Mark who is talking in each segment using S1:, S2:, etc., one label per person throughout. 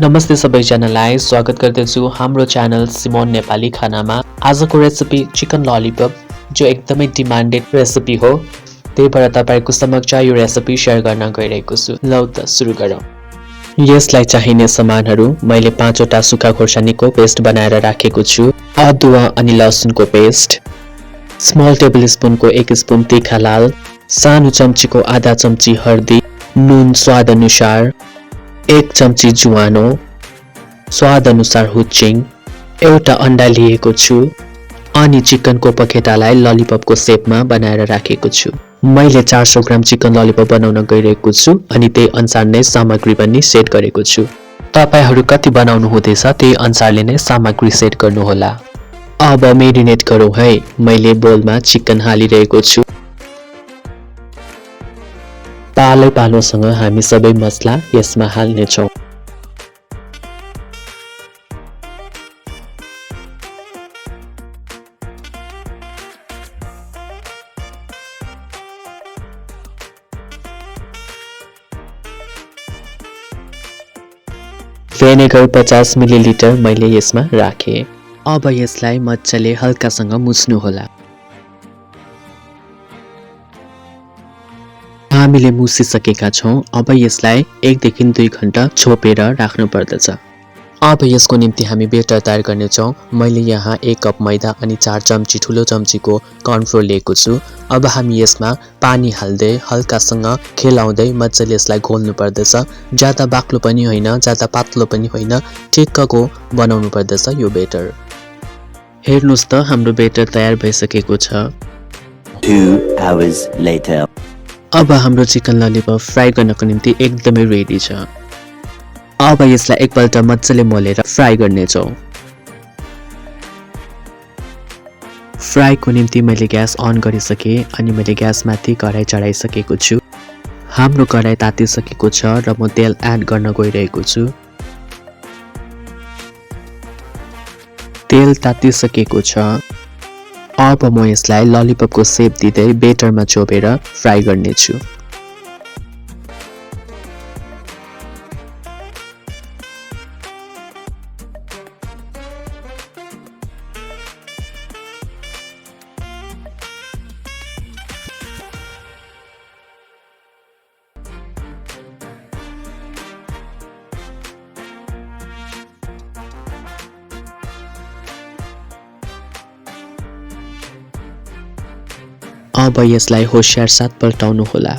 S1: नमस्ते सबैजनालाई स्वागत गर्दछु हाम्रो च्यानल सिमोन नेपाली खानामा। आजको रेसिपी चिकन ललिपप जो एकदमै डिमान्डेड रेसिपी हो। त्यही भएर तपाईहरुको समक्ष यो रेसिपी शेयर गर्न गइरहेको छु। लौ त सुरु गरौँ। यसलाई चाहिने सामानहरु मैले 5 वटा सुक्खा खोर्सानीको पेस्ट बनाएर राखेको छु। अदुवा अनि लसुनको पेस्ट, स्मल टेबल स्पुनको 1 स्पुन तीखा लाल, सानो चम्चीको आधा चम्ची हर्दी, नुन स्वाद अनुसार, 1 चम्ची जुवानो, स्वाद अनुसार हुचिङ, एउटा अन्डा लिएको छु अनि चिकनको पखेटालाई ललिपपको शेपमा बनाएर राखेको छु। मैले 400 ग्राम चिकन ललिपप बनाउन गइरहेको छु अनि त्यही अनुसार नै सामग्री पनि सेट गरेको छु। तपाईहरु कति बनाउनु हुँदैछ त्यही अनुसारले नै सामग्री सेट गर्नु होला। अब मेरिनेट गरौँ है। मैले बोलमा चिकन हालिरहेको छु। पालोसँग हामी सबै मसला यसमा हाल्ने छौं। भेनेगर 50 मिलिलिटर मैले यसमा राखे। अब यसलाई मज्जाले हल्कासँग मुछ्नु होला। हामीले मुछिसकेका छौं। अब यसलाई 1 देखि 2 घण्टा छोपेर राख्नु पर्दछ। अब यसको निम्ति हामी बेटर तयार गर्ने छौं। मैले यहाँ 1 कप मैदा अनि 4 चम्ची ठुलो चम्चीको कर्नफ्लोर लिएको छु। अब हामी यसमा पानी हाल्दै हल्कासँग खेलाउँदै मज्जाले यसलाई घोल्नु पर्दछ। ज्यादा बाक्लो पनि होइन, ज्यादा पातलो पनि होइन, ठिक्कको बनाउनु पर्दछ यो बेटर। हेर्नुस् त हाम्रो बेटर तयार भइसकेको छ।
S2: 2 hours later.
S1: अब हाम्रो चिकन ललिपप फ्राई गर्नको निम्ति एकदमै रेडी छ। अब यसलाई एकपल्ट मज्जाले मोलेर फ्राई गर्ने छौं। फ्राईको निम्ति मैले ग्यास अन गरिसके अनि मैले ग्यासमाथि कराई चढाइसकेको छु। हाम्रो कराई तातिसकेको छ र म तेल एड गर्न गइरहेको छु। तेल तातिसकेको छ। अब म यसलाई ललिपपको शेप दिँदै बेटरमा चोपेर फ्राई गर्ने छु। अब यसलाई होशियार साथ पल्टाउनु होला।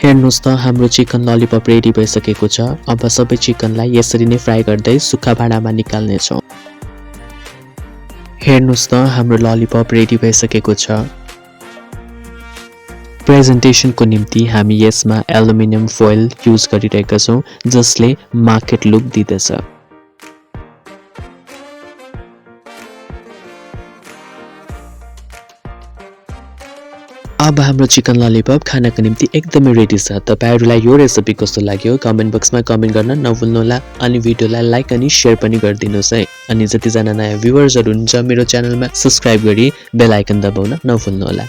S1: हेर्नुस् त हाम्रो चिकन ललिपप रेडी भइसकेको छ। अब सबै चिकनलाई यसरी नै फ्राई गर्दै सुक्खा भाँडामा निकाल्ने छौं। हेर्नुस् त हाम्रो ललिपप रेडी भइसकेको छ। प्रेजेन्टेसनको निम्ति हामी यसमा एल्युमिनियम फोइल युज गरिरहेका छौं जसले मार्केट लुक दिँदछ। अब हाम्रो चिकन ललिपप खानको निम्ति एकदमै रेडी छ। तपाईहरुलाई यो रेसिपी कस्तो लाग्यो कमेन्ट बक्समा कमेन्ट गर्न नभुल्नुहोला अनि भिडियोलाई लाइक अनि शेयर पनि गरिदिनुस् है। अनि जति जना नयाँ भ्युअर्सहरु हुनुहुन्छ मेरो च्यानलमा सब्स्क्राइब गरी बेल आइकन दबाउन नभुल्नुहोला।